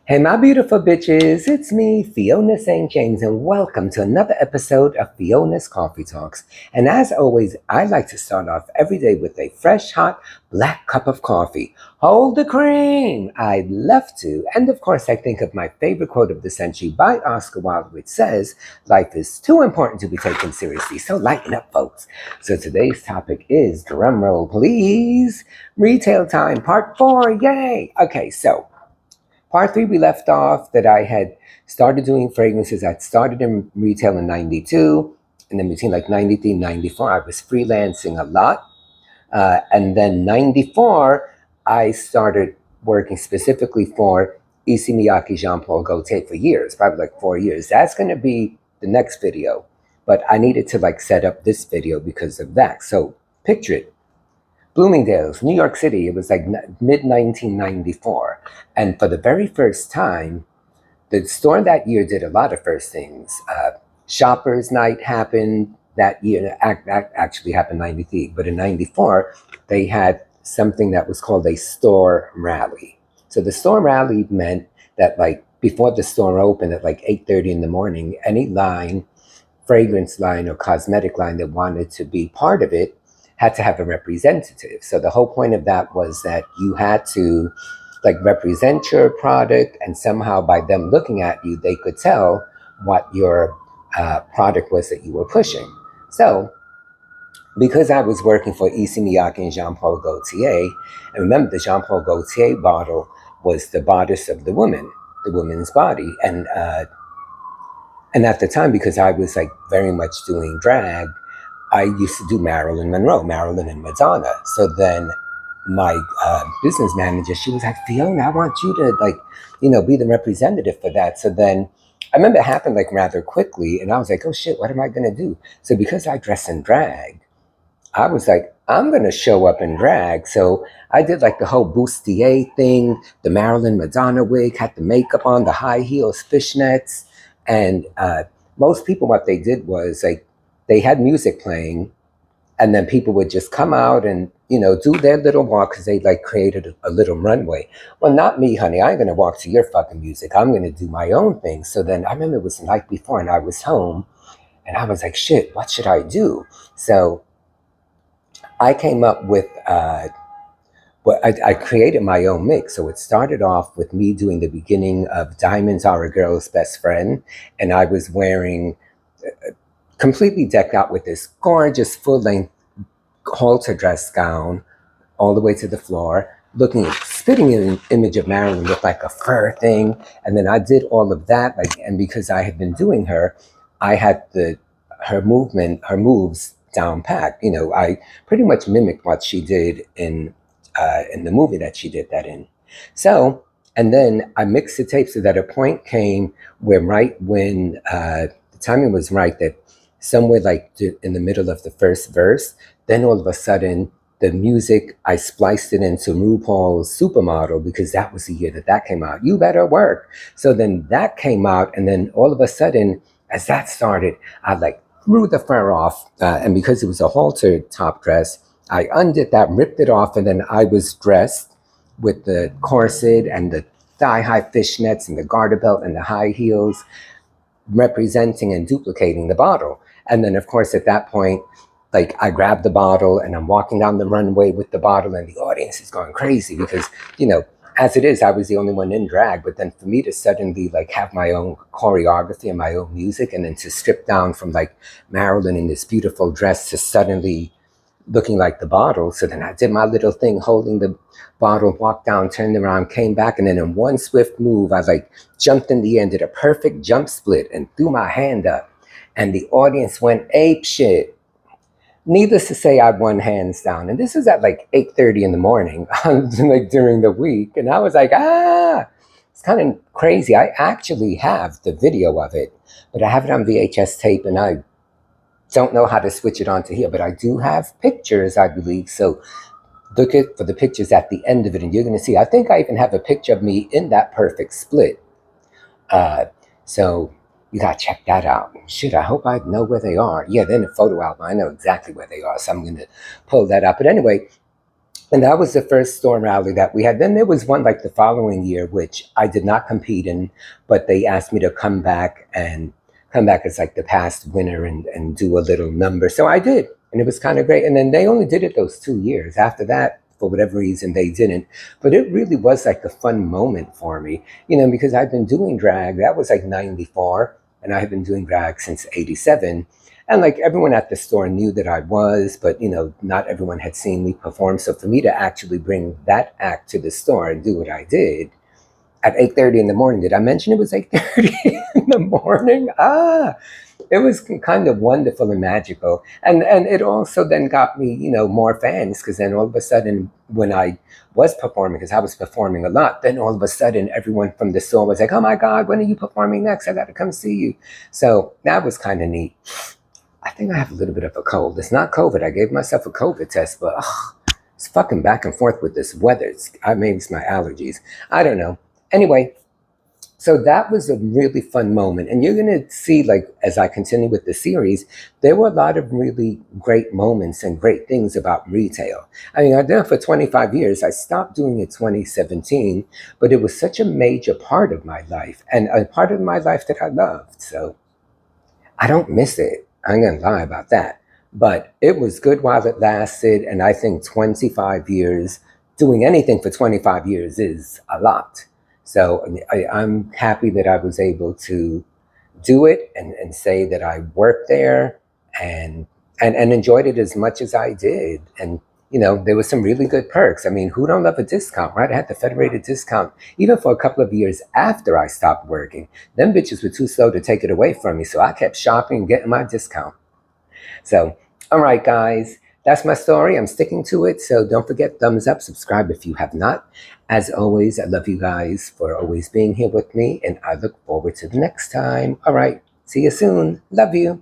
Hey, my beautiful bitches, it's me, Fiona St. James, and welcome to another episode of Fiona's Coffee Talks. And as always, I like to start off every day with a fresh, hot, black cup of coffee. Hold the cream! I'd love to. And of course, I think of my favorite quote of the century by Oscar Wilde, which says, "Life is too important to be taken seriously, so lighten up, folks." So today's topic is, drumroll please, retail time, part 4, yay! Okay, so part 3, we left off that I had started doing fragrances. I'd started in retail in 92, and then between like 93 and 94, I was freelancing a lot. And then 94, I started working specifically for Issey Miyake Jean-Paul Gaultier for years, probably like 4 years. That's going to be the next video. But I needed to like set up this video because of that. So picture it. Bloomingdale's, New York City. It was like mid 1994. And for the very first time, the store that year did a lot of first things. Shoppers Night happened that year. Actually happened in 93. But in 94, they had something that was called a store rally. So the store rally meant that like before the store opened at like 8:30 in the morning, any line, fragrance line or cosmetic line that wanted to be part of it had to have a representative. So the whole point of that was that you had to like represent your product, and somehow by them looking at you, they could tell what your product was that you were pushing. So because I was working for Issey Miyake and Jean-Paul Gaultier, and remember the Jean-Paul Gaultier bottle was the bodice of the woman, the woman's body. And at the time, because I was like very much doing drag, I used to do Marilyn Monroe, Marilyn and Madonna. So then my business manager, she was like, "Fiona, I want you to like, be the representative for that." So then I remember it happened like rather quickly, and I was like, "Oh shit, what am I gonna do?" So because I dress in drag, I was like, I'm gonna show up in drag. So I did like the whole bustier thing, the Marilyn Madonna wig, had the makeup on, the high heels, fishnets, and most people, what they did was like they had music playing, and then people would just come out and do their little walk because they like created a little runway. Well, not me, honey. I ain't gonna walk to your fucking music. I'm gonna do my own thing. So then I remember it was the night before, and I was home, and I was like, shit, what should I do? So I came up with I created my own mix. So it started off with me doing the beginning of Diamonds Are a Girl's Best Friend, and I was wearing completely decked out with this gorgeous full-length halter dress gown all the way to the floor, spitting in an image of Marilyn with like a fur thing. And then I did all of that, and because I had been doing her, I had her moves down pat. I pretty much mimicked what she did in the movie that she did that in. So, and then I mixed the tape so that a point came where right when the timing was right, that somewhere like in the middle of the first verse, then all of a sudden the music, I spliced it into RuPaul's Supermodel, because that was the year that came out. You Better Work. So then that came out, and then all of a sudden, as that started, I like threw the fur off, and because it was a halter top dress, I undid that, ripped it off, and then I was dressed with the corset and the thigh-high fishnets and the garter belt and the high heels, representing and duplicating the bottle. And then, of course, at that point, like I grabbed the bottle and I'm walking down the runway with the bottle, and the audience is going crazy because, as it is, I was the only one in drag. But then for me to suddenly like have my own choreography and my own music, and then to strip down from like Marilyn in this beautiful dress to suddenly looking like the bottle. So then I did my little thing, holding the bottle, walked down, turned around, came back, and then in one swift move, I like jumped in the air, did a perfect jump split, and threw my hand up, and the audience went ape shit. Needless to say, I won hands down, and this was at like 8:30 in the morning, like during the week, and I was like, it's kind of crazy. I actually have the video of it, but I have it on VHS tape, and I don't know how to switch it onto here, but I do have pictures, I believe. So look for the pictures at the end of it, and you're going to see. I think I even have a picture of me in that perfect split. So you got to check that out. Shit, I hope I know where they are. Yeah, they're in the photo album. I know exactly where they are, so I'm going to pull that up. But anyway, And that was the first store rally that we had. Then there was one like the following year, which I did not compete in, but they asked me to come back as like the past winner and do a little number. So I did, and it was kind of great. And then they only did it those 2 years. After that, for whatever reason, they didn't. But it really was like a fun moment for me, because I've been doing drag. That was like 94, and I had been doing drag since 87. And like everyone at the store knew that I was, but not everyone had seen me perform. So for me to actually bring that act to the store and do what I did at 8:30 in the morning, did I mention it was 8:30 in the morning? It was kind of wonderful and magical. And it also then got me, more fans, because then all of a sudden when I was performing, because I was performing a lot, then all of a sudden everyone from the store was like, oh my God, when are you performing next? I got to come see you. So that was kind of neat. I think I have a little bit of a cold. It's not COVID. I gave myself a COVID test, but it's fucking back and forth with this weather. Maybe it's my allergies. I don't know. Anyway, so that was a really fun moment. And you're going to see, like, as I continue with the series, there were a lot of really great moments and great things about retail. I mean, I've done it for 25 years. I stopped doing it 2017, but it was such a major part of my life, and a part of my life that I loved. So I don't miss it. I ain't gonna lie about that. But it was good while it lasted, and I think 25 years, doing anything for 25 years is a lot. So I'm happy that I was able to do it and say that I worked there and enjoyed it as much as I did. And there was some really good perks. I mean, who don't love a discount, right? I had the federated discount even for a couple of years after I stopped working. Them bitches were too slow to take it away from me, so I kept shopping and getting my discount. So, all right, guys, that's my story. I'm sticking to it. So don't forget, thumbs up, subscribe if you have not. As always, I love you guys for always being here with me, and I look forward to the next time. All right, see you soon. Love you.